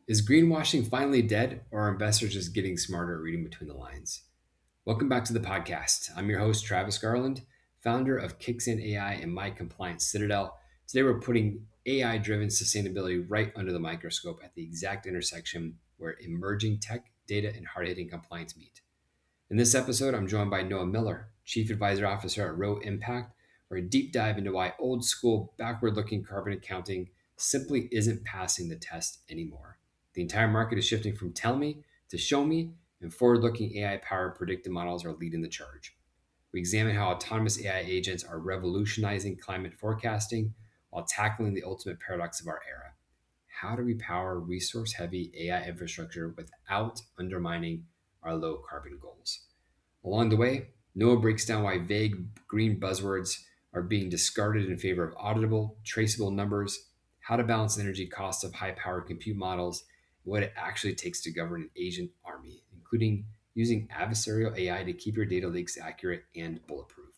Is greenwashing finally dead, or are investors just getting smarter at reading between the lines? Welcome back to the podcast. I'm your host, Travis Garland, founder of Kicksin AI and My Compliance Citadel. Today, we're putting AI driven sustainability right under the microscope at the exact intersection where emerging tech, data, and hard hitting compliance meet. In this episode, I'm joined by Noah Miller, Chief Advisor Officer at Row Impact, for a deep dive into why old school, backward looking carbon accounting simply isn't passing the test anymore. The entire market is shifting from tell me to show me, and forward looking AI powered predictive models are leading the charge. We examine how autonomous AI agents are revolutionizing climate forecasting while tackling the ultimate paradox of our era. How do we power resource heavy AI infrastructure without undermining our low carbon goals? Along the way, Noah breaks down why vague green buzzwords are being discarded in favor of auditable, traceable numbers, how to balance energy costs of high powered compute models, and what it actually takes to govern an agent army, including using adversarial AI to keep your data leaks accurate and bulletproof.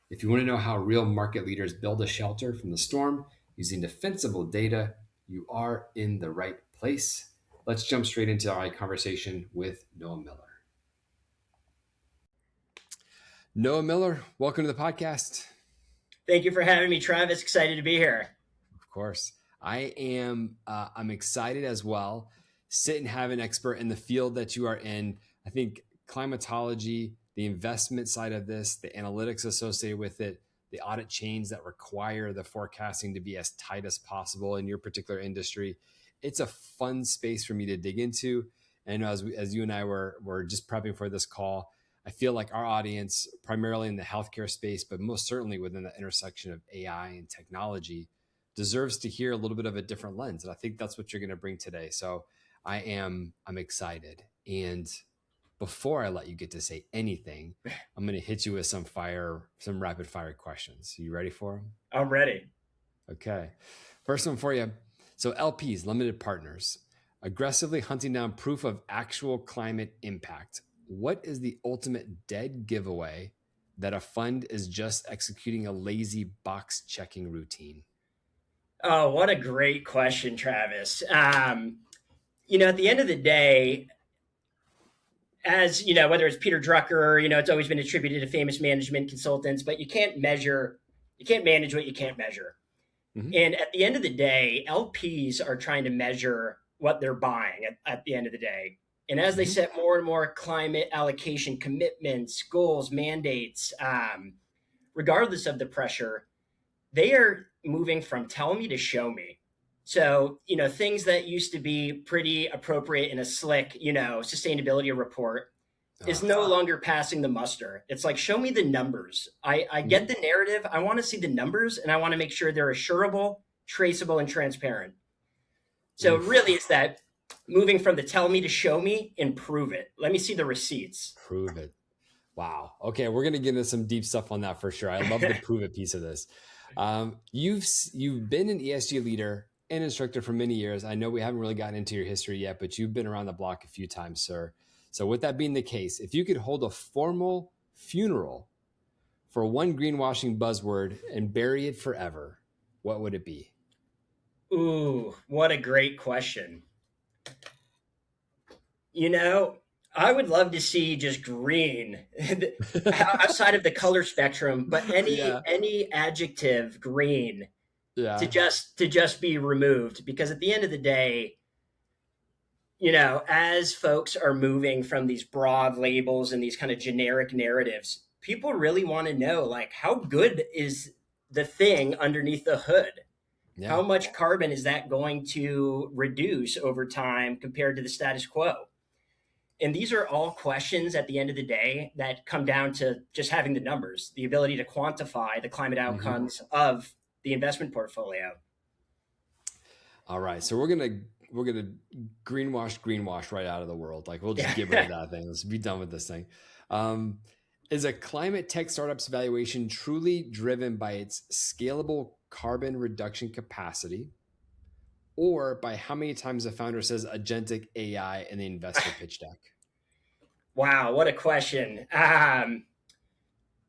If you want to know how real market leaders build a shelter from the storm using defensible data, you are in the right place. Let's jump straight into our conversation with Noah Miller. Noah Miller, welcome to the podcast. Thank you for having me, Travis. Excited to be here. Of course. I am I'm excited as well. Sit and have an expert in the field that you are in. I think climatology, the investment side of this, the analytics associated with it, the audit chains that require the forecasting to be as tight as possible in your particular industry. It's a fun space for me to dig into. And as you and I were just prepping for this call, I feel like our audience, primarily in the healthcare space, but most certainly within the intersection of AI and technology, deserves to hear a little bit of a different lens. And I think that's what you're going to bring today. So I'm excited. And before I let you get to say anything, I'm going to hit you with some rapid fire questions. Are you ready for them? I'm ready. Okay. First one for you. So LPs, limited partners, aggressively hunting down proof of actual climate impact. What is the ultimate dead giveaway that a fund is just executing a lazy box checking routine? Oh, what a great question, Travis. At the end of the day, as you know, whether it's Peter Drucker, it's always been attributed to famous management consultants, but you can't manage what you can't measure. Mm-hmm. And at the end of the day, LPs are trying to measure what they're buying at the end of the day. And as they Mm-hmm. set more and more climate allocation commitments, goals, mandates, regardless of the pressure, they are moving from tell me to show me. So, things that used to be pretty appropriate in a slick, sustainability report is no longer passing the muster. It's like, show me the numbers. I get the narrative. I want to see the numbers and I want to make sure they're assurable, traceable, and transparent. So, really, it's that moving from the tell me to show me and prove it. Let me see the receipts. Prove it. Wow. Okay, we're gonna get into some deep stuff on that for sure. I love the prove it piece of this. You've been an ESG leader and instructor for many years. I know we haven't really gotten into your history yet, but you've been around the block a few times, sir. So with that being the case, if you could hold a formal funeral for one greenwashing buzzword and bury it forever, what would it be? Ooh, what a great question. You know, I would love to see just green outside of the color spectrum, but any Yeah. any adjective green to Yeah. just be removed because at the end of the day, as folks are moving from these broad labels and these kind of generic narratives, people really want to know like how good is the thing underneath the hood? Yeah. How much carbon is that going to reduce over time compared to the status quo? And these are all questions at the end of the day that come down to just having the numbers, the ability to quantify the climate Mm-hmm. outcomes of the investment portfolio. All right. So we're gonna greenwash right out of the world. Like we'll just get rid of Yeah. that thing. Let's be done with this thing. Um, is a climate tech startup's valuation truly driven by its scalable carbon reduction capacity, or by how many times the founder says agentic AI in the investor pitch deck? Wow, what a question.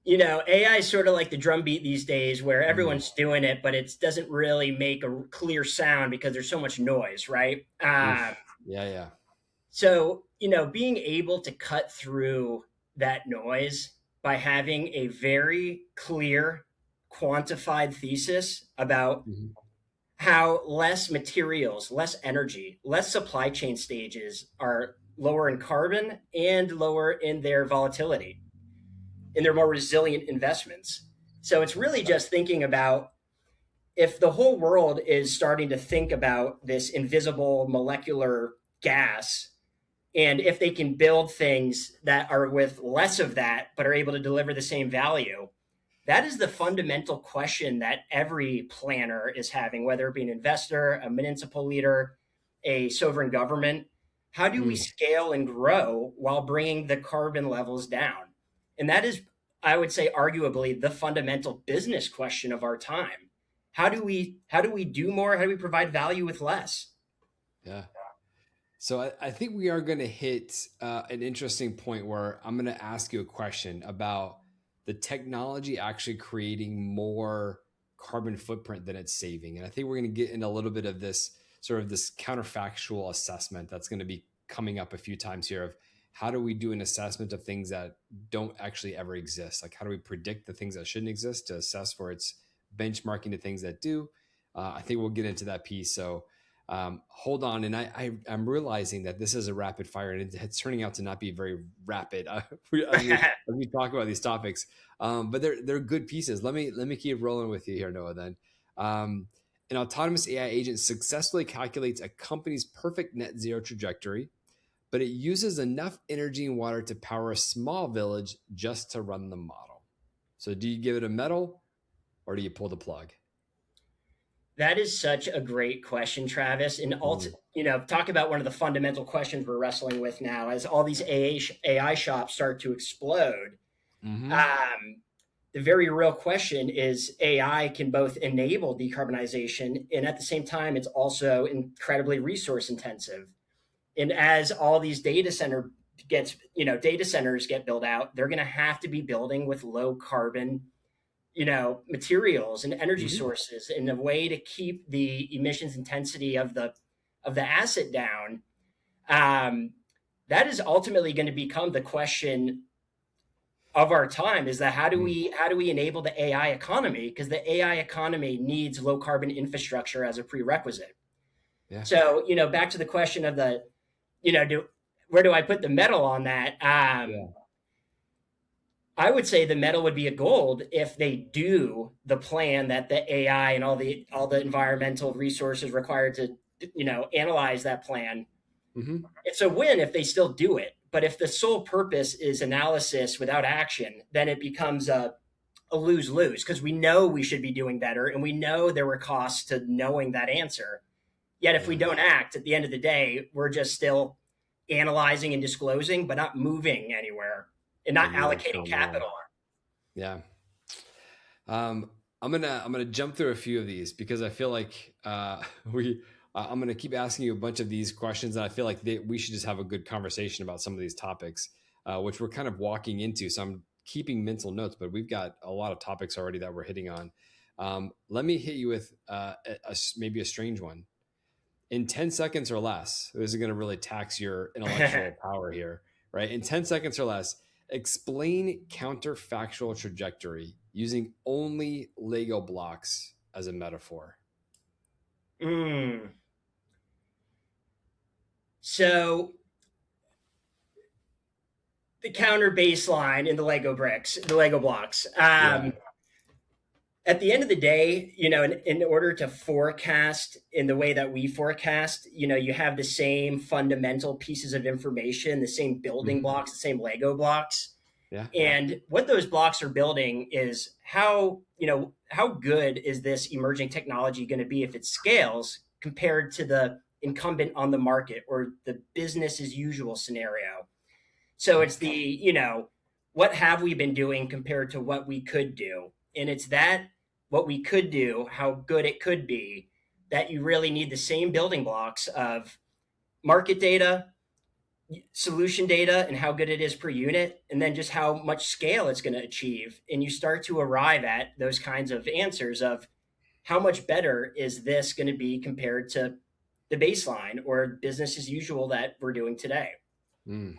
AI is sort of like the drum beat these days where Mm. everyone's doing it, but it doesn't really make a clear sound because there's so much noise, right? Oof. Yeah, yeah. So, being able to cut through that noise by having a very clear, quantified thesis about Mhm. how less materials, less energy, less supply chain stages are lower in carbon and lower in their volatility, in their more resilient investments. So it's really just thinking about if the whole world is starting to think about this invisible molecular gas, and if they can build things that are with less of that but are able to deliver the same value, that is the fundamental question that every planner is having, whether it be an investor, a municipal leader, a sovereign government. How do we Mm. scale and grow while bringing the carbon levels down? And that is, I would say, arguably the fundamental business question of our time. How do we do more? How do we provide value with less? Yeah. So I think we are going to hit an interesting point where I'm going to ask you a question about the technology actually creating more carbon footprint than it's saving. And I think we're going to get into a little bit of this sort of this counterfactual assessment that's going to be coming up a few times here of how do we do an assessment of things that don't actually ever exist? Like how do we predict the things that shouldn't exist to assess for its benchmarking to things that do? I think we'll get into that piece. So hold on, and I'm realizing that this is a rapid fire, and it's turning out to not be very rapid as we talk about these topics. But they're good pieces. Let me keep rolling with you here, Noah. Then, an autonomous AI agent successfully calculates a company's perfect net zero trajectory, but it uses enough energy and water to power a small village just to run the model. So, do you give it a medal or do you pull the plug? That is such a great question, Travis. And Mm. talk about one of the fundamental questions we're wrestling with now as all these AI shops start to explode. Mm-hmm. Um, the very real question is AI can both enable decarbonization and at the same time, it's also incredibly resource intensive. And as all these data centers get built out, they're going to have to be building with low carbon materials and energy Mm-hmm. sources in a way to keep the emissions intensity of the asset down. um, that is ultimately going to become the question of our time, is that Mm. how do we enable the AI economy, because the AI economy needs low carbon infrastructure as a prerequisite. Yeah. So back to the question of the do where do I put the metal on that? Yeah. I would say the metal would be a gold if they do the plan that the AI and all the environmental resources required to analyze that plan. Mm-hmm. It's a win if they still do it. But if the sole purpose is analysis without action, then it becomes a lose lose, because we know we should be doing better and we know there were costs to knowing that answer. Yet if we Yeah. don't act, at the end of the day, we're just still analyzing and disclosing, but not moving anywhere and The not wheels allocating don't roll. capital. Yeah. Um, I'm gonna jump through a few of these because I feel like we I'm gonna keep asking you a bunch of these questions, and I feel like we should just have a good conversation about some of these topics, which we're kind of walking into. So I'm keeping mental notes, but we've got a lot of topics already that we're hitting on. Let me hit you with maybe a strange one. In 10 seconds or less, this is going to really tax your intellectual power here, right? In 10 seconds or less, explain counterfactual trajectory using only Lego blocks as a metaphor. Mm. So the counter baseline in the Lego bricks, the Lego blocks. Yeah. At the end of the day, in order to forecast in the way that we forecast, you have the same fundamental pieces of information, the same building Hmm. blocks, the same Lego blocks. Yeah. And what those blocks are building is how good is this emerging technology going to be if it scales compared to the incumbent on the market or the business as usual scenario. So Yeah. it's what have we been doing compared to what we could do? And it's that what we could do, how good it could be, that you really need the same building blocks of market data, solution data and how good it is per unit, and then just how much scale it's going to achieve. And you start to arrive at those kinds of answers of how much better is this going to be compared to the baseline or business as usual that we're doing today. Mm.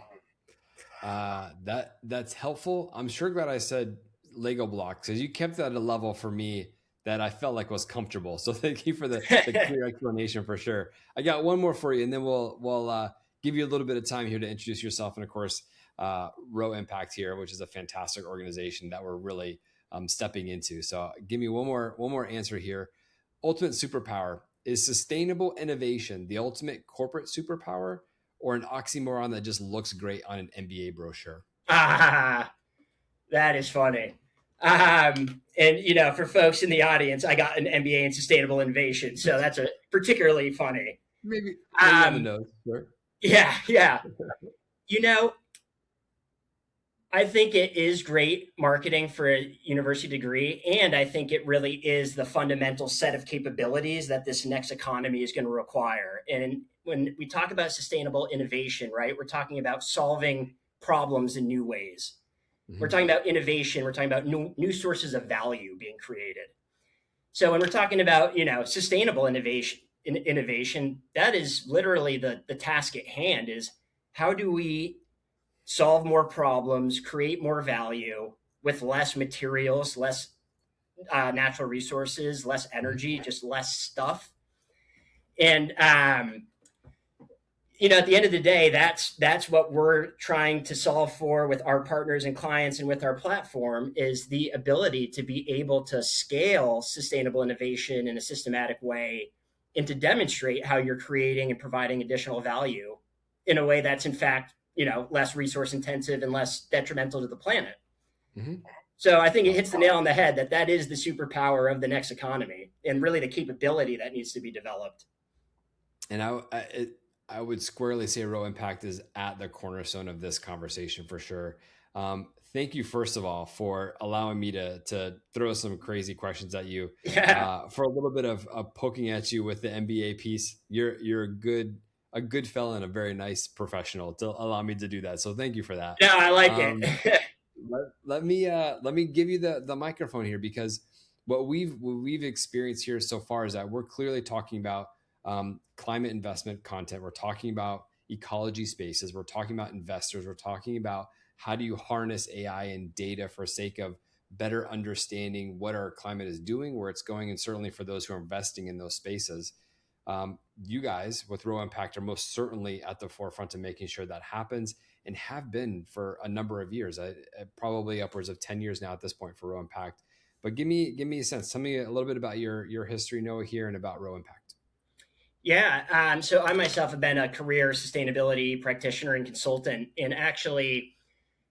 That's helpful. I'm sure glad I said Lego blocks because you kept that at a level for me that I felt like was comfortable. So thank you for the clear explanation for sure. I got one more for you, and then we'll give you a little bit of time here to introduce yourself, and of course, Row Impact here, which is a fantastic organization that we're really stepping into. So give me one more answer here. Ultimate superpower, is sustainable innovation the ultimate corporate superpower, or an oxymoron that just looks great on an MBA brochure? Ah, that is funny. And for folks in the audience, I got an MBA in sustainable innovation, so that's a particularly funny. Maybe on the Um, nose. Sure. yeah, yeah. You know, I think it is great marketing for a university degree, and I think it really is the fundamental set of capabilities that this next economy is going to require. And when we talk about sustainable innovation, right, we're talking about solving problems in new ways. We're Hmm. talking about innovation. We're talking about new sources of value being created. So when we're talking about sustainable innovation, that is literally the task at hand. Is how do we solve more problems, create more value with less materials, less natural resources, less Hmm. energy, just less stuff. And at the end of the day, that's what we're trying to solve for with our partners and clients and with our platform is the ability to be able to scale sustainable innovation in a systematic way and to demonstrate how you're creating and providing additional value in a way that's in fact less resource intensive and less detrimental to the planet. Hmm. So I think it hits the nail on the head that that is the superpower of the next economy and really the capability that needs to be developed. And I would squarely say Row Impact is at the cornerstone of this conversation for sure. Thank you, first of all, for allowing me to throw some crazy questions at you. Yeah. For a little bit of poking at you with the MBA piece. You're a good fellow and a very nice professional to allow me to do that. So thank you for that. No, I like it. Um, let me give you the microphone here, because what we've experienced here so far is that we're clearly talking about climate investment content. We're talking about ecology spaces. We're talking about investors. We're talking about how do you harness AI and data for sake of better understanding what our climate is doing, where it's going, and certainly for those who are investing in those spaces. You guys with Row Impact are most certainly at the forefront of making sure that happens, and have been for a number of years, probably upwards of 10 years now at this point for Row Impact. But give me a sense. Tell me a little bit about your history, Noah, here, and about Row Impact. Yeah. So I myself have been a career sustainability practitioner and consultant, and actually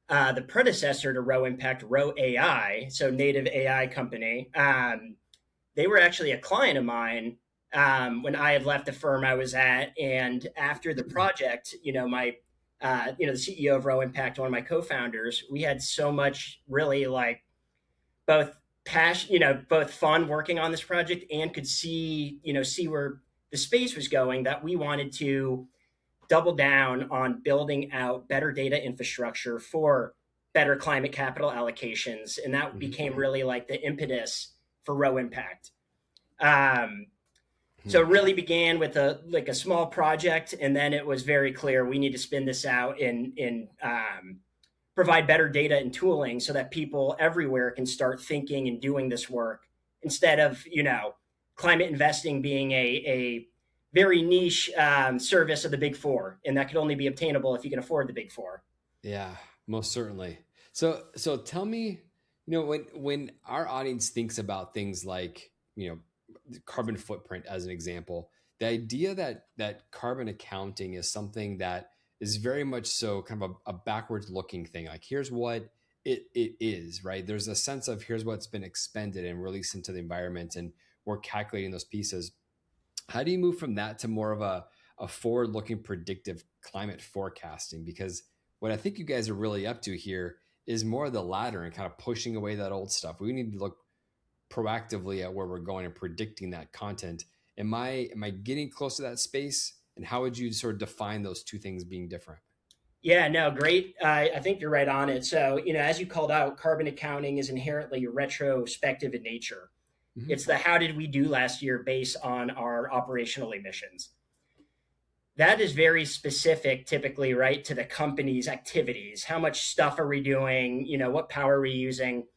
the predecessor to Row Impact, Row AI, so native AI company. They were actually a client of mine when I had left the firm I was at, and after the project, my the CEO of Row Impact, one of my co-founders, we had so much really like both passion, both fun working on this project and could see where the space was going that we wanted to double down on building out better data infrastructure for better climate capital allocations. And that Mm-hmm. became really like the impetus for Row Impact. Um, so Hmm. it really began with a small project, and then it was very clear we need to spin this out and provide better data and tooling so that people everywhere can start thinking and doing this work instead of climate investing being a very niche service of the big four, and that could only be obtainable if you can afford the big four. Yeah, most certainly. So tell me, when our audience thinks about things like, carbon footprint as an example, the idea that carbon accounting is something that is very much so kind of a backwards looking thing. Like, here's what it is, right? There's a sense of here's what's been expended and released into the environment, and we're calculating those pieces. How do you move from that to more of a forward looking predictive climate forecasting? Because what I think you guys are really up to here is more of the latter and kind of pushing away that old stuff. We need to look proactively at where we're going and predicting that content. Am I getting close to that space? And how would you sort of define those two things being different? Yeah, no, great. I think you're right on it. So, as you called out, carbon accounting is inherently retrospective in nature. Hmm. It's the how did we do last year based on our operational emissions. That is very specific, typically, right, to the company's activities. How much stuff are we doing? What power are we using?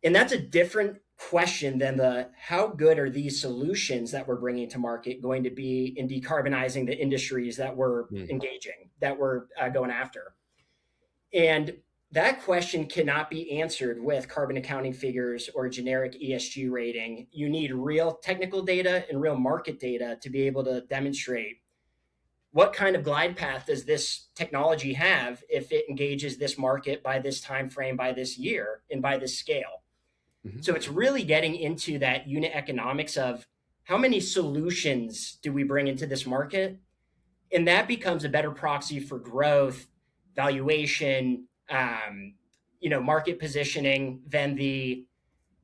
And that's a different question than the how good are these solutions that we're bringing to market going to be in decarbonizing the industries that we're Mm. engaging, that we're going after. And that question cannot be answered with carbon accounting figures or a generic ESG rating. You need real technical data and real market data to be able to demonstrate what kind of glide path does this technology have if it engages this market by this time frame, by this year, and by this scale. Hmm. So it's really getting into that unit economics of how many solutions do we bring into this market, and that becomes a better proxy for growth, valuation, market positioning than the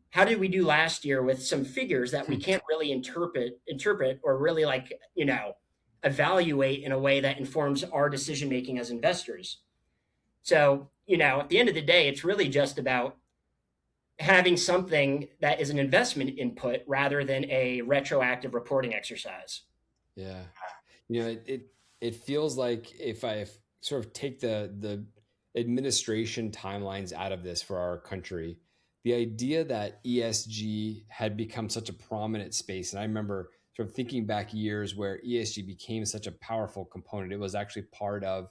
how did we do last year with some figures that we can't really interpret or really evaluate in a way that informs our decision making as investors. So, at the end of the day, it's really just about having something that is an investment input rather than a retroactive reporting exercise. Yeah. It feels like if sort of take the administration timelines out of this for our country, the idea that ESG had become such a prominent space, and I remember sort of thinking back years where ESG became such a powerful component. It was actually part of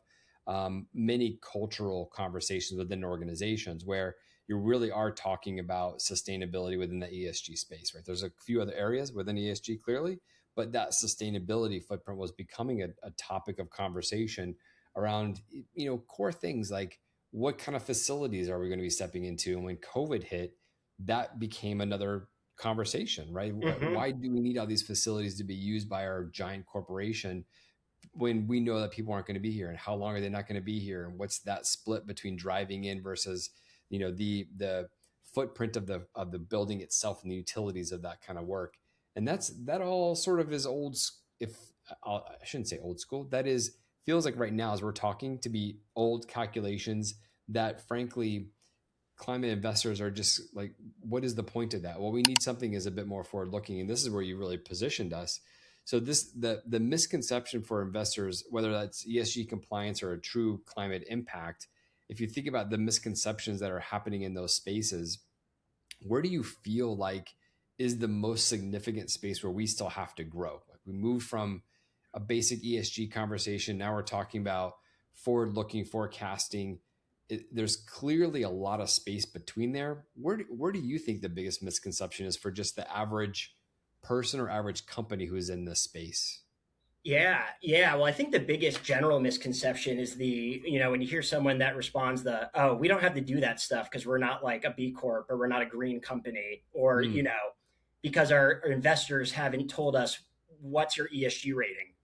many cultural conversations within organizations where you really are talking about sustainability within the ESG space, right? There's a few other areas within ESG clearly, but that sustainability footprint was becoming a topic of conversation around core things like what kind of facilities are we going to be stepping into, and when COVID hit, that became another conversation, right? Mm-hmm. Why do we need all these facilities to be used by our giant corporation when we know that people aren't going to be here, and how long are they not going to be here, and what's that split between driving in versus the footprint of the building itself and the utilities of that kind of work. And that all sort of is old. If I shouldn't say old school, that is feels like right now as we're talking to be old calculations that frankly climate investors are just like, what is the point of that? Well, we need something is a bit more forward looking, and this is where you really positioned us. So the misconception for investors, whether that's ESG compliance or a true climate impact, if you think about the misconceptions that are happening in those spaces, where do you feel like is the most significant space where we still have to grow? Like we moved from a basic ESG conversation, now we're talking about forward looking forecasting. There's clearly a lot of space between there. Where do you think the biggest misconception is for just the average person or average company who is in this space? Yeah, yeah. Well, I think the biggest general misconception is when you hear someone that responds oh, we don't have to do that stuff because we're not like a B Corp or we're not a green company or, Mm, because our investors haven't told us what's your ESG rating.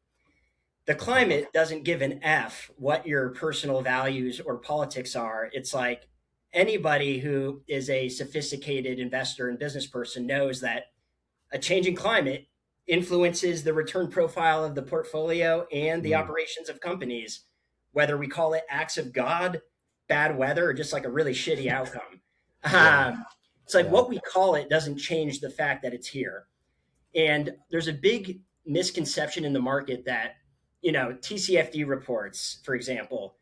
The okay. climate doesn't give an F what your personal values or politics are. It's like anybody who is a sophisticated investor and business person knows that a changing climate influences the return profile of the portfolio and the Mm, operations of companies, whether we call it acts of God, bad weather, or just like a really shitty outcome. yeah. It's like Yeah. what we call it doesn't change the fact that it's here. And there's a big misconception in the market that, TCFD reports, for example,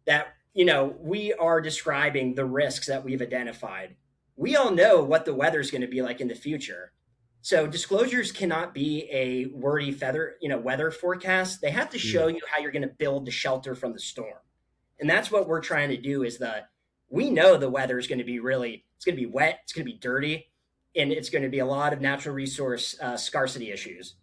that we are describing the risks that we've identified. We all know what the weather is going to be like in the future. So disclosures cannot be a wordy feather, weather forecast. They have to show Mm, you how you're going to build the shelter from the storm. And that's what we're trying to do is we know the weather is going to be it's going to be wet, it's going to be dirty, and it's going to be a lot of natural resource scarcity issues.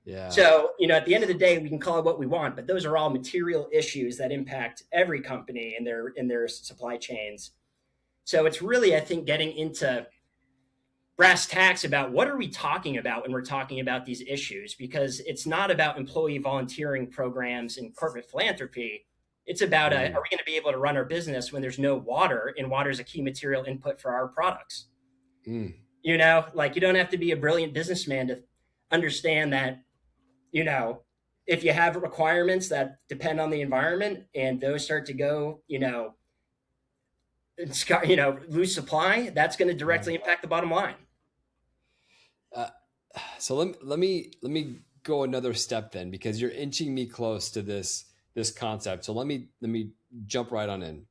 yeah. So, at the end of the day, we can call it what we want, but those are all material issues that impact every company in their supply chains. So it's really, I think, getting into brass tacks about what are we talking about when we're talking about these issues, because it's not about employee volunteering programs and corporate philanthropy. It's about are Mm, we going to be able to run our business when there's no water, and water is a key material input for our products. mm, Like you don't have to be a brilliant businessman to understand that you know if you have requirements that depend on the environment and those start to go, lose supply, that's going to Yeah. directly impact the bottom line. Uh, so let me go another step then, because you're inching me close to this concept. So let me jump right on in.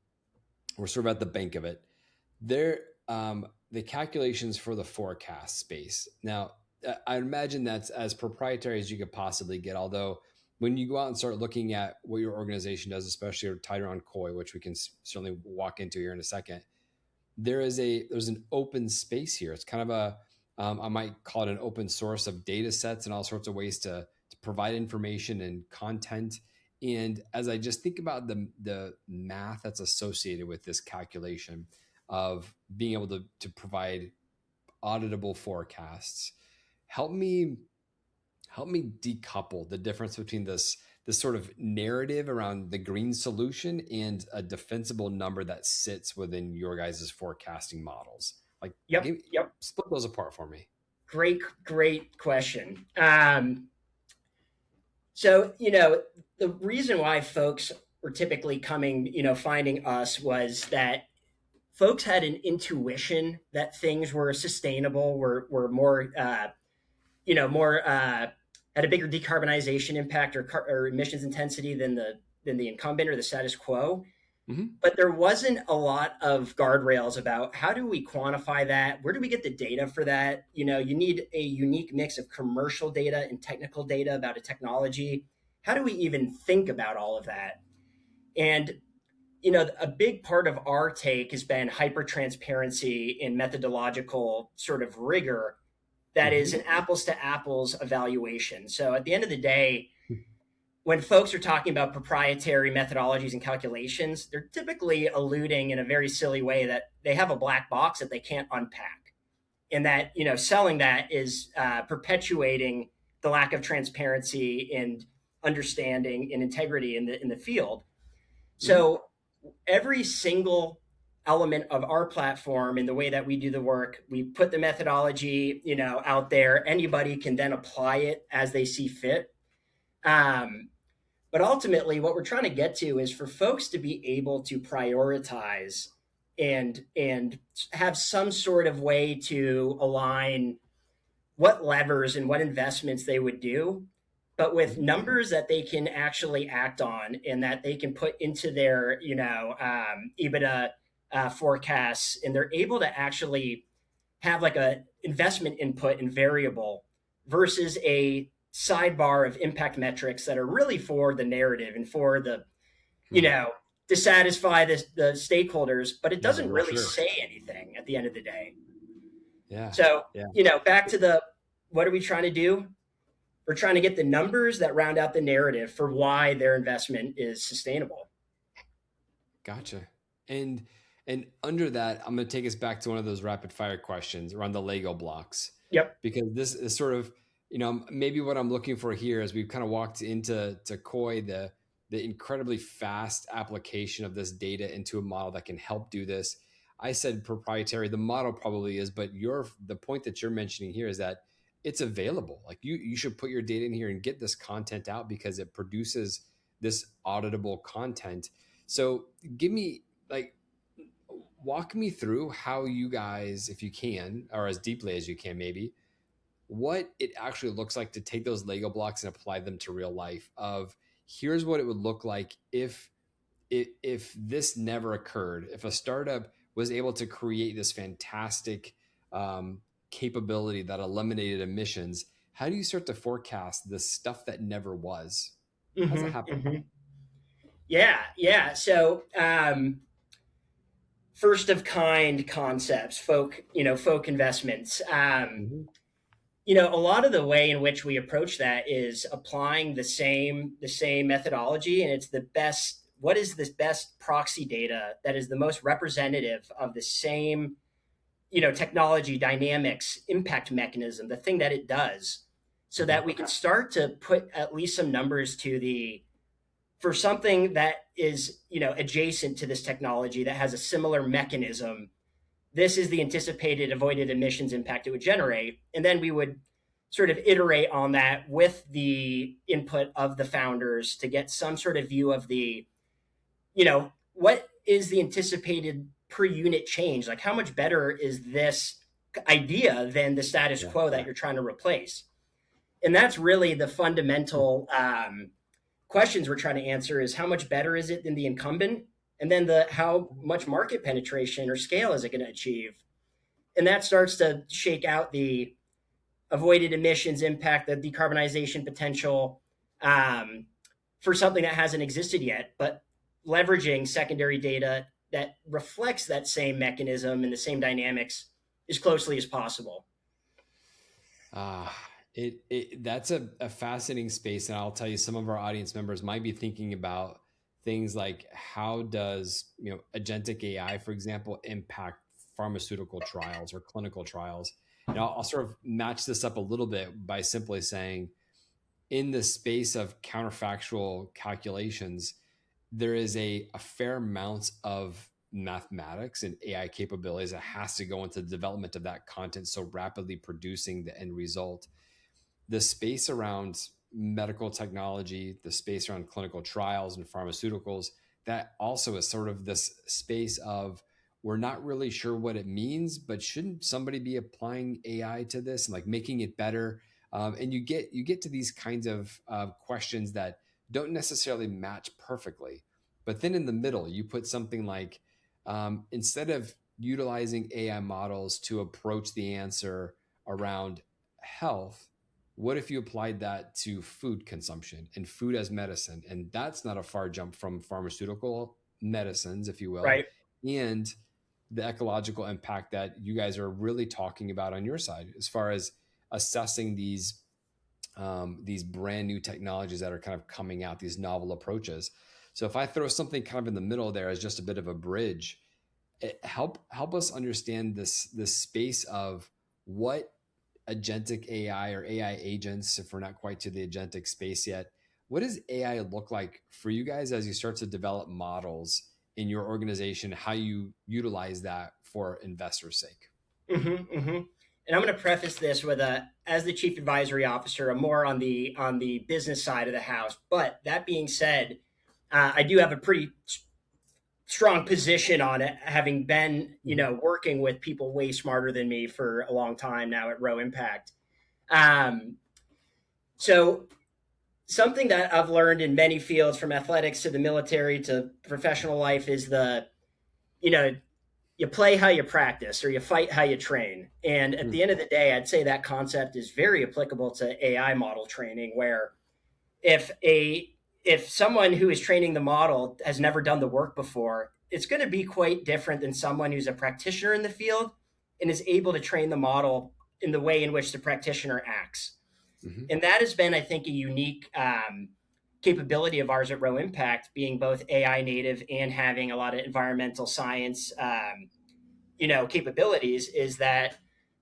We're sort of at the bank of it. There, the calculations for the forecast space. Now, I imagine that's as proprietary as you could possibly get. Although, when you go out and start looking at what your organization does, especially tied around COI, which we can certainly walk into here in a second, there's an open space here. It's kind of a I might call it an open source of data sets and all sorts of ways to provide information and content. And as I just think about the math that's associated with this calculation of being able to provide auditable forecasts, help me help me decouple the difference between this sort of narrative around the green solution and a defensible number that sits within your guys' forecasting models. Like, Yep, yep. split those apart for me. Great question. So the reason why folks were typically coming, finding us was that folks had an intuition that things were sustainable, were more, more had a bigger decarbonization impact or emissions intensity than the incumbent or the status quo. Mm-hmm. But there wasn't a lot of guardrails about how do we quantify that? Where do we get the data for that? You need a unique mix of commercial data and technical data about a technology. How do we even think about all of that? And a big part of our take has been hyper transparency and methodological sort of rigor that is Mm-hmm. an apples to apples evaluation. So at the end of the day, when folks are talking about proprietary methodologies and calculations, they're typically alluding in a very silly way that they have a black box that they can't unpack, and that selling that is perpetuating the lack of transparency and understanding and integrity in the field. Mm-hmm. So every single element of our platform and the way that we do the work, we put the methodology out there. Anybody can then apply it as they see fit. Um, but ultimately, what we're trying to get to is for folks to be able to prioritize and have some sort of way to align what levers and what investments they would do, but with Mm-hmm. numbers that they can actually act on and that they can put into their EBITDA forecasts, and they're able to actually have like a investment input and variable versus a sidebar of impact metrics that are really for the narrative and for the you Mm-hmm. know to satisfy the stakeholders, but it Yeah, the doesn't really brochure. say anything at the end of the day. Yeah. So Yeah. back to the what are we trying to do? We're trying to get the numbers that round out the narrative for why their investment is sustainable. Gotcha. And and under that, I'm going to take us back to one of those rapid fire questions around the Lego blocks, Yep. because this is sort of, maybe what I'm looking for here as we've kind of walked into Koi, the incredibly fast application of this data into a model that can help do this. I said proprietary. The model probably is, but the point that you're mentioning here is that it's available. Like, you should put your data in here and get this content out because it produces this auditable content. So give me, like, walk me through how you guys, if you can, or as deeply as you can, maybe, what it actually looks like to take those Lego blocks and apply them to real life. Of, here's what it would look like if this never occurred, if a startup was able to create this fantastic capability that eliminated emissions. How do you start to forecast the stuff that never was? How's that happen? Mm-hmm. Yeah. So first of kind concepts, folk investments. Mm-hmm. A lot of the way in which we approach that is applying the same methodology, and it's the best. What is this best proxy data that is the most representative of the same, technology dynamics impact mechanism, the thing that it does, so Mm-hmm. that we can start to put at least some numbers to the for something that is adjacent to this technology that has a similar mechanism. This is the anticipated avoided emissions impact it would generate, and then we would sort of iterate on that with the input of the founders to get some sort of view of the, what is the anticipated per unit change? Like, how much better is this idea than the status Yeah, quo that yeah. you're trying to replace? And that's really the fundamental questions we're trying to answer: is how much better is it than the incumbent? And then the how much market penetration or scale is it going to achieve? And that starts to shake out the avoided emissions impact, the decarbonization potential, um, for something that hasn't existed yet, but leveraging secondary data that reflects that same mechanism and the same dynamics as closely as possible. Ah, that's a fascinating space, and I'll tell you, some of our audience members might be thinking about things like how does agentic AI, for example, impact pharmaceutical trials or clinical trials. And I'll sort of match this up a little bit by simply saying, in the space of counterfactual calculations, there is a fair amount of mathematics and AI capabilities that has to go into the development of that content, so rapidly producing the end result. The space around medical technology, the space around clinical trials and pharmaceuticals, that also is sort of this space of, we're not really sure what it means, but shouldn't somebody be applying AI to this and like making it better? And you get to these kinds of questions that don't necessarily match perfectly. But then in the middle, you put something like, instead of utilizing AI models to approach the answer around health, what if you applied that to food consumption and food as medicine? And that's not a far jump from pharmaceutical medicines, if you will, Right. and the ecological impact that you guys are really talking about on your side, as far as assessing these brand new technologies that are kind of coming out, these novel approaches. So if I throw something kind of in the middle there as just a bit of a bridge, help us understand this space of what agentic AI or AI agents, if we're not quite to the agentic space yet. What does AI look like for you guys as you start to develop models in your organization? How you utilize that for investors' sake? Mm-hmm, mm-hmm. And I'm going to preface this with as the chief advisory officer, I'm more on the business side of the house. But that being said, I do have a pretty strong position on it, having been, Mhm. working with people way smarter than me for a long time now at Row Impact. Um, so something that I've learned in many fields, from athletics to the military to professional life, is you know, you play how you practice, or you fight how you train. And at Mm, the end of the day, I'd say that concept is very applicable to AI model training, where if a if someone who is training the model has never done the work before, it's going to be quite different than someone who's a practitioner in the field and is able to train the model in the way in which the practitioner acts. mhm. And that has been, I think, a unique capability of ours at Row Impact, being both AI native and having a lot of environmental science, capabilities, is that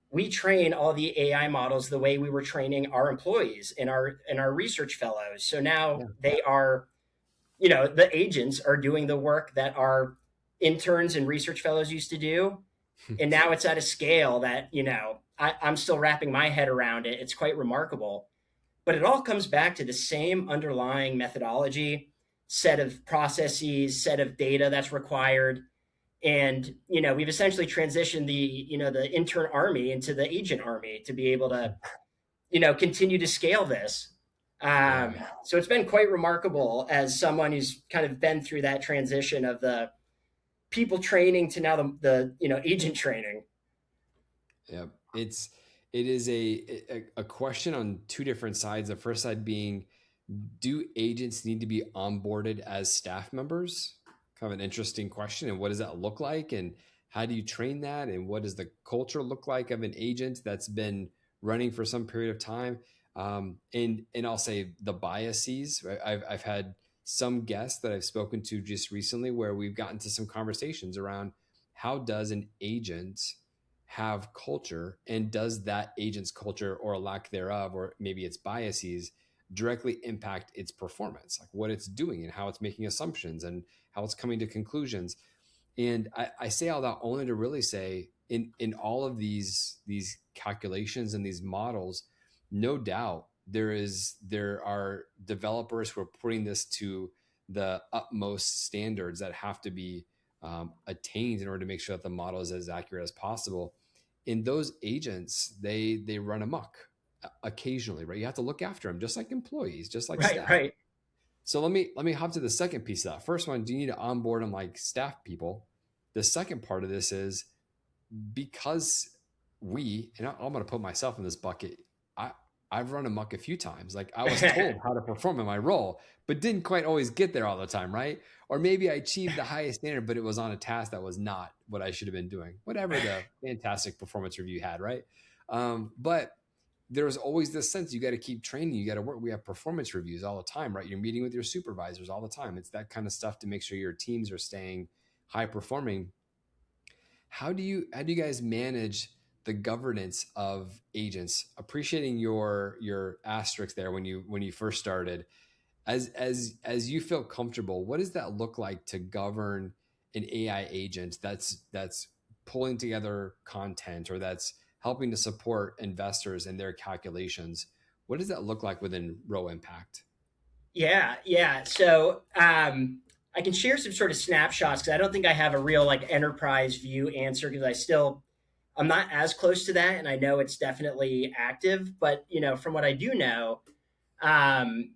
we train all the AI models the way we were training our employees and our research fellows. So now Yeah. they are, the agents are doing the work that our interns and research fellows used to do. And now it's at a scale that, I'm still wrapping my head around it. It's quite remarkable. But it all comes back to the same underlying methodology, set of processes, set of data that's required. And we've essentially transitioned the intern army into the agent army to be able to continue to scale this. Yeah. So it's been quite remarkable, as someone who's kind of been through that transition of the people training to now the agent training. Yeah. It is a question on two different sides. The first side being, do agents need to be onboarded as staff members? Kind of an interesting question. And what does that look like? And how do you train that? And what does the culture look like of an agent that's been running for some period of time? And I'll say the biases. Right? I've had some guests that I've spoken to just recently where we've gotten to some conversations around, how does an agent have culture, and does that agent's culture or lack thereof, or maybe its biases, directly impact its performance, like what it's doing and how it's making assumptions and how it's coming to conclusions. And I say all that only to really say, in all of these calculations and these models, no doubt there are developers who are putting this to the utmost standards that have to be attained in order to make sure that the model is as accurate as possible. In those agents, they run amok occasionally, right? You have to look after them, just like employees, just like Right, staff. right. So let me hop to the second piece of that. First one, do you need to onboard them like staff people? The second part of this is because I'm going to put myself in this bucket. I I've run amok a few times. Like I was told how to perform in my role, but didn't quite always get there all the time, right? Or maybe I achieved the highest standard, but it was on a task that was not what I should have been doing. Whatever the fantastic performance review had, right? But there's always this sense you got to keep training, you got to work. We have performance reviews all the time, right? You're meeting with your supervisors all the time. It's that kind of stuff to make sure your teams are staying high performing. How do you guys manage the governance of agents? Appreciating your asterisk there when you first started, as you feel comfortable, what does that look like to govern an AI agent that's pulling together content or that's helping to support investors in their calculations? What does that look like within Row Impact? Yeah, yeah. So I can share some sort of snapshots because I don't think I have a real like enterprise view answer because I'm not as close to that, and I know it's definitely active. But from what I do know, um,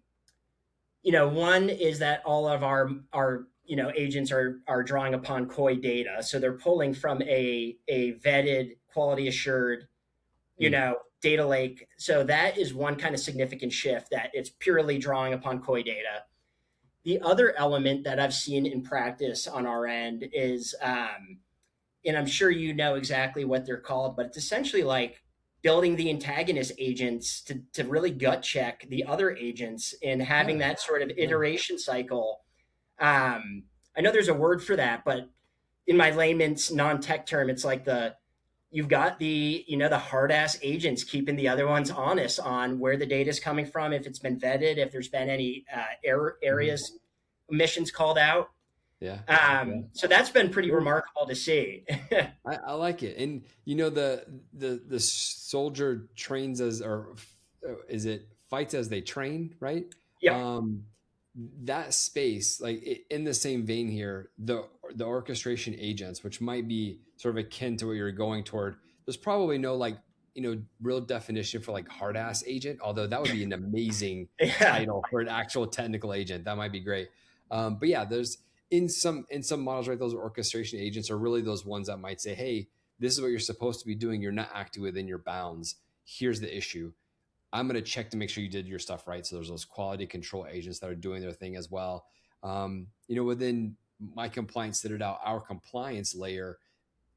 one is that all of our agents are drawing upon COI data, so they're pulling from a vetted, quality assured Mm, data lake. So that is one kind of significant shift that it's purely drawing upon COI data. The other element that I've seen in practice on our end is, and I'm sure you know exactly what they're called, but it's essentially like building the antagonist agents to really gut check the other agents and having yeah, that sort of yeah, iteration cycle. I know there's a word for that, but in my layman's non-tech term, it's like you've got the hard ass agents keeping the other ones honest on where the data is coming from, if it's been vetted, if there's been any error mhm, areas, emissions called out. yeah, yeah. So that's been pretty Well, remarkable to see. I like it, and the soldier trains as, or is it fights as they train, right? Yep. Um, that space, like in the same vein here, the orchestration agents, which might be sort of akin to what you're going toward. There's probably no like real definition for like hard ass agent, although that would be an amazing Yeah. title for an actual technical agent. That might be great. But yeah, there's in some models, right? Those orchestration agents are really those ones that might say, "Hey, this is what you're supposed to be doing. You're not acting within your bounds. Here's the issue. I'm going to check to make sure you did your stuff right." So there's those quality control agents that are doing their thing as well. Within my compliance citadel, our compliance layer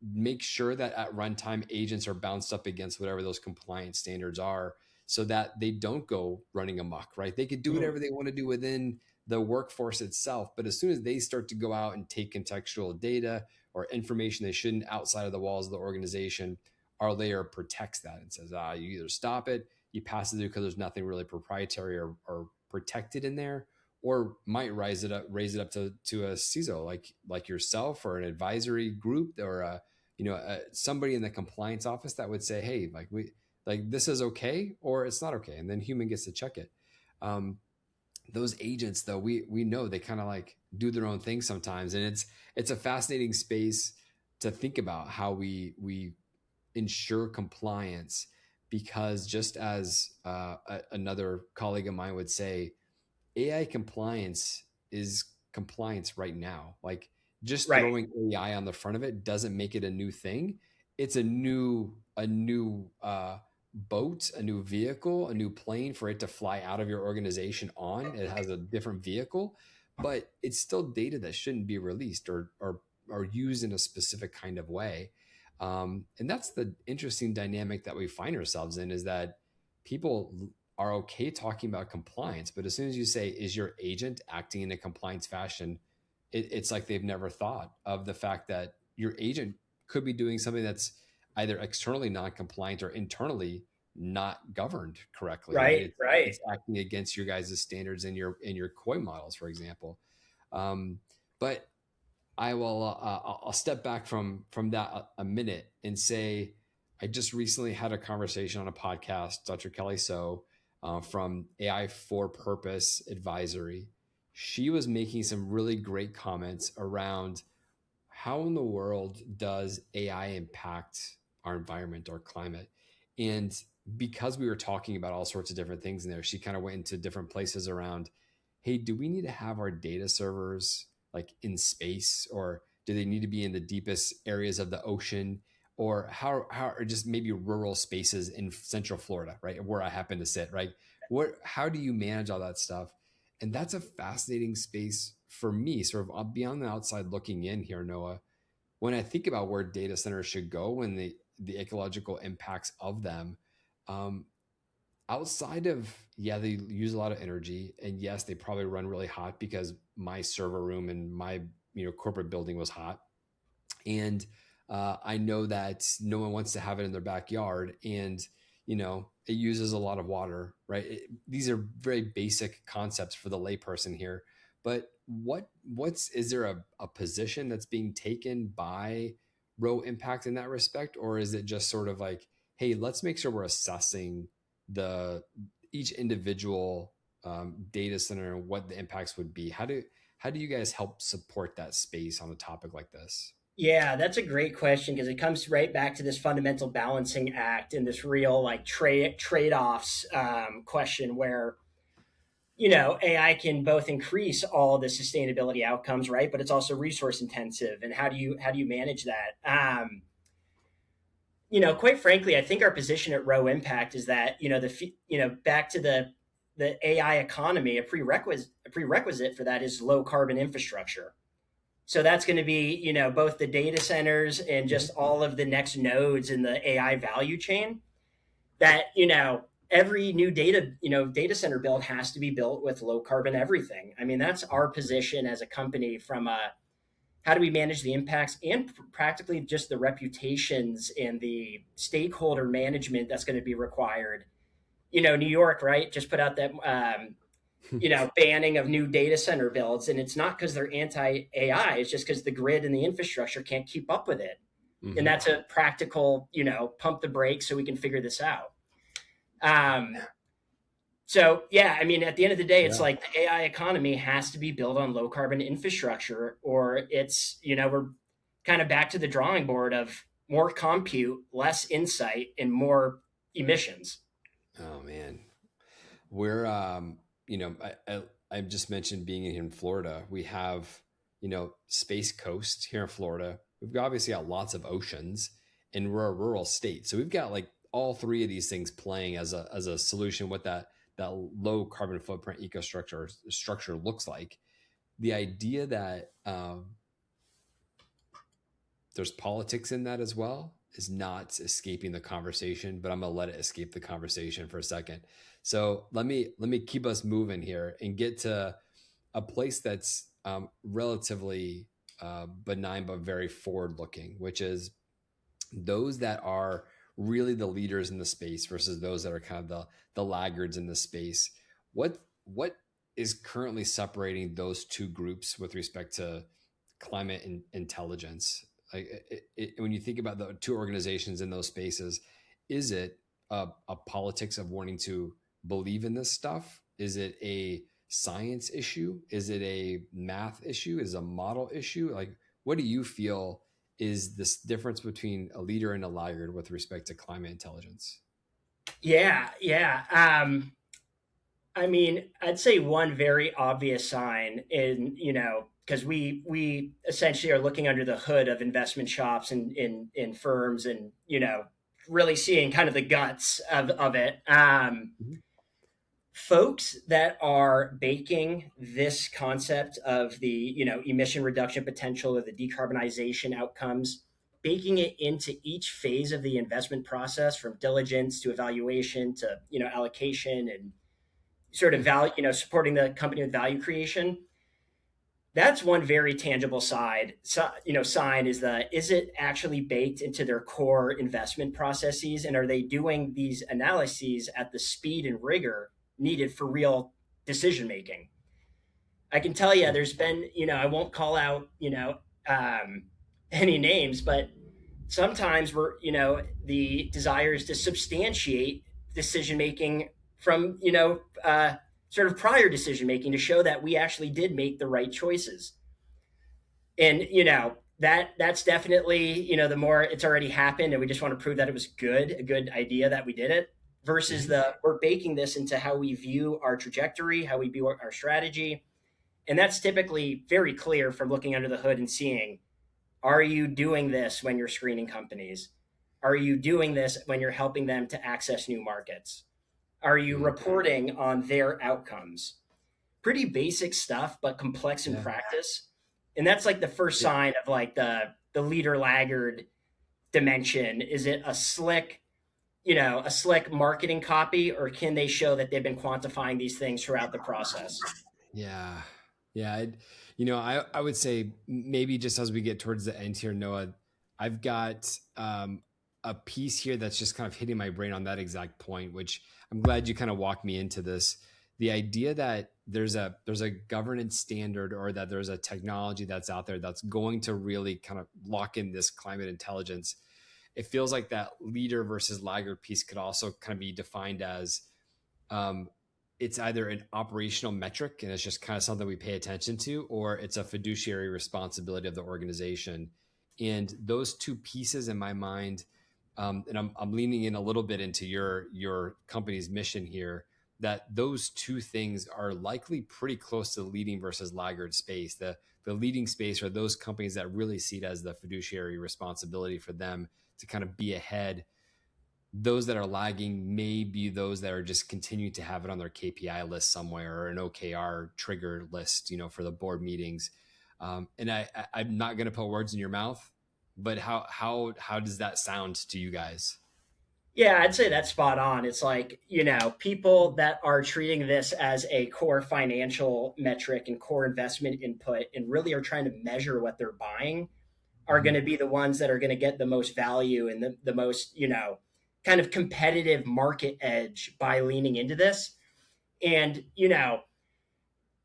make sure that at runtime agents are bounced up against whatever those compliance standards are so that they don't go running amok, right? They could do Mhm. whatever they want to do within the workforce itself, but as soon as they start to go out and take contextual data or information they shouldn't outside of the walls of the organization, our layer protects that and says, you either stop it, you pass it through because there's nothing really proprietary or protected in there, or might raise it up to a CISO like yourself or an advisory group or somebody in the compliance office that would say, hey, like this is okay or it's not okay, and then human gets to check it. um, those agents though, we know they kind of like do their own thing sometimes, and it's a fascinating space to think about how we ensure compliance, because just as another colleague of mine would say, AI compliance is compliance right now. Like just Right. throwing AI on the front of it doesn't make it a new thing. It's a new boat, a new vehicle, a new plane for it to fly out of your organization on. It has a different vehicle, but it's still data that shouldn't be released or used in a specific kind of way. And that's the interesting dynamic that we find ourselves in, is that people are okay talking about compliance, but as soon as you say, is your agent acting in a compliance fashion, it's like they've never thought of the fact that your agent could be doing something that's either externally non-compliant or internally not governed correctly, right? Right. It's Right. acting against your guys' standards in your COI models, for example. But I'll step back from that a minute and say, I just recently had a conversation on a podcast, Dr. Kelly So from AI for Purpose Advisory. She was making some really great comments around how in the world does AI impact our environment, our climate? And because we were talking about all sorts of different things in there, she kind of went into different places around, hey, do we need to have our data servers like in space, or do they need to be in the deepest areas of the ocean, or how or just maybe rural spaces in Central Florida, right? Where I happen to sit, right? How do you manage all that stuff? And that's a fascinating space for me, sort of beyond the outside looking in here, Noah. When I think about where data centers should go and the ecological impacts of them, um, outside of, yeah, they use a lot of energy, and yes, they probably run really hot because my server room and my corporate building was hot, and I know that no one wants to have it in their backyard, and it uses a lot of water, right? These are very basic concepts for the layperson here, but what's is there a position that's being taken by Row Impact in that respect, or is it just sort of like, hey, let's make sure we're assessing the each individual data center and what the impacts would be? How do you guys help support that space on a topic like this? Yeah, that's a great question because it comes right back to this fundamental balancing act and this real like trade offs question where AI can both increase all the sustainability outcomes, right? But it's also resource intensive, and how do you manage that? Quite frankly, I think our position at Row Impact is that back to the AI economy, a prerequisite for that is low carbon infrastructure. So that's going to be, both the data centers and just Mhm. all of the next nodes in the AI value chain that, every new data center build has to be built with low carbon everything. I mean, that's our position as a company from how do we manage the impacts and practically just the reputations and the stakeholder management that's going to be required. New York, right, just put out that banning of new data center builds, and it's not because they're anti AI. It's just because the grid and the infrastructure can't keep up with it, and Hmm. that's a practical, pump the brakes so we can figure this out. Um, so yeah, I mean, at the end of the day, it's Yeah. like the AI economy has to be built on low carbon infrastructure, or it's we're kind of back to the drawing board of more compute, less insight, and more emissions. Oh man, we're I just mentioned being in Florida. We have Space Coast here in Florida. We've obviously got lots of oceans, and we're a rural state, so we've got like all three of these things playing as a solution. What that low carbon footprint structure looks like. The idea that there's politics in that as well is not escaping the conversation, but I'm gonna let it escape the conversation for a second. So let me keep us moving here and get to a place that's relatively benign but very forward looking, which is those that are really the leaders in the space versus those that are kind of the laggards in the space. What is currently separating those two groups with respect to climate intelligence? Like when you think about the two organizations in those spaces, is it a politics of wanting to believe in this stuff? Is it a science issue? Is it a math issue? Is it a model issue? Like, what do you feel is this difference between a leader and a laggard with respect to climate intelligence? Yeah, yeah. I mean, I'd say one very obvious sign in, because we essentially are looking under the hood of investment shops and in firms, and really seeing kind of the guts of it. Mhm. Folks that are baking this concept of the emission reduction potential or the decarbonization outcomes, baking it into each phase of the investment process, from diligence to evaluation to allocation and sort of value, supporting the company with value creation. That's one very tangible sign is it actually baked into their core investment processes, and are they doing these analyses at the speed and rigor needed for real decision making? I can tell you, there's been, I won't call out, any names, but sometimes the desire is to substantiate decision making from, sort of prior decision making to show that we actually did make the right choices. And, that's definitely, the more it's already happened and we just want to prove that it was a good idea that we did it versus Mhm. we're baking this into how we view our trajectory, how we view our strategy. And that's typically very clear from looking under the hood and seeing, are you doing this when you're screening companies? Are you doing this when you're helping them to access new markets? Are you Mhm. reporting on their outcomes? Pretty basic stuff, but complex in Yeah. practice. And that's like the first sign of like the leader laggard dimension. Is it a slick marketing copy, or can they show that they've been quantifying these things throughout the process? Yeah. Yeah. I would say maybe just as we get towards the end here, Noah, I've got a piece here that's just kind of hitting my brain on that exact point, which I'm glad you kind of walked me into this. The idea that there's a governance standard or that there's a technology that's out there that's going to really kind of lock in this climate intelligence. It feels like that leader versus laggard piece could also kind of be defined as um, it's either an operational metric and it's just kind of something we pay attention to, or it's a fiduciary responsibility of the organization. And those two pieces in my mind, and I'm leaning in a little bit into your company's mission here, that those two things are likely pretty close to the leading versus laggard space. The leading space are those companies that really see it as the fiduciary responsibility for them to kind of be ahead. Those that are lagging may be those that are just continuing to have it on their KPI list somewhere or an OKR trigger list, for the board meetings. And I'm not going to put words in your mouth, but how does that sound to you guys? Yeah, I'd say that's spot on. It's like, people that are treating this as a core financial metric and core investment input and really are trying to measure what they're buying are going Mhm. to be the ones that are going to get the most value and the most, kind of competitive market edge by leaning into this. And,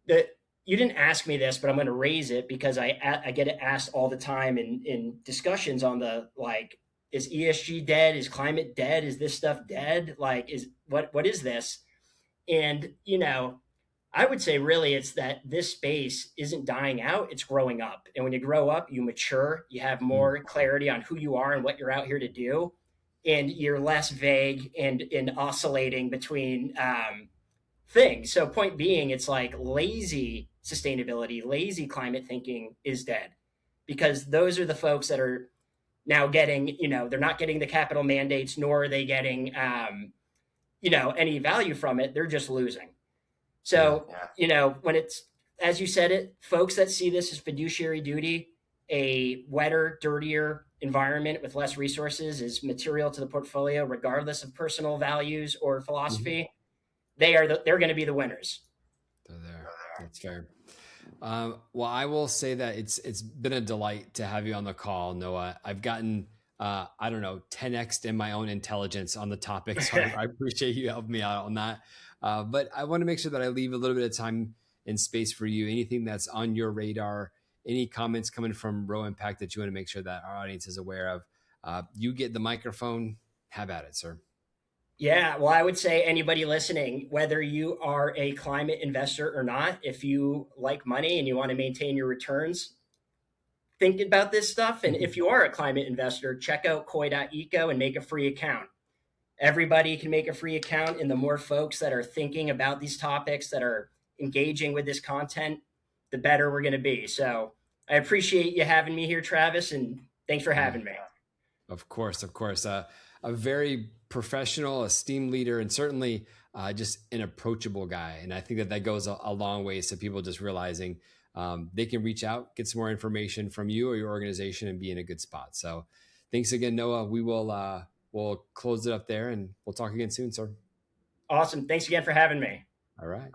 the you didn't ask me this, but I'm going to raise it because I get it asked all the time in discussions on the like, is ESG dead? Is climate dead? Is this stuff dead? Like, is what is this? And I would say really it's that this space isn't dying out; it's growing up. And when you grow up, you mature, you have Mm. more clarity on who you are and what you're out here to do, and you're less vague and oscillating between thing. So point being, it's like lazy sustainability, lazy climate thinking is dead because those are the folks that are now getting, they're not getting the capital mandates, nor are they getting, any value from it. They're just losing. Yeah. So, when it's, as you said it, folks that see this as fiduciary duty, a wetter, dirtier environment with less resources is material to the portfolio, regardless of personal values or Mhm. philosophy. They're going to be the winners. They're there. That's fair. Well, I will say that it's been a delight to have you on the call, Noah. I've gotten I don't know 10x in my own intelligence on the topic, so I appreciate you helping me out on that. But I want to make sure that I leave a little bit of time and space for you. Anything that's on your radar, any comments coming from Row Impact that you want to make sure that our audience is aware of. You get the microphone. Have at it, sir. Yeah, well, I would say anybody listening, whether you are a climate investor or not, if you like money and you want to maintain your returns, think about this stuff. And if you are a climate investor, check out koi.eco and make a free account. Everybody can make a free account, and the more folks that are thinking about these topics, that are engaging with this content, the better we're going to be. So I appreciate you having me here, Travis, and thanks for Yeah. having me. Of course, of course. A very professional, esteemed leader, and certainly just an approachable guy. And I think that goes a long way to people just realizing they can reach out, get some more information from you or your organization, and be in a good spot. So, thanks again, Noah. We'll close it up there, and we'll talk again soon, sir. Awesome. Thanks again for having me. All right.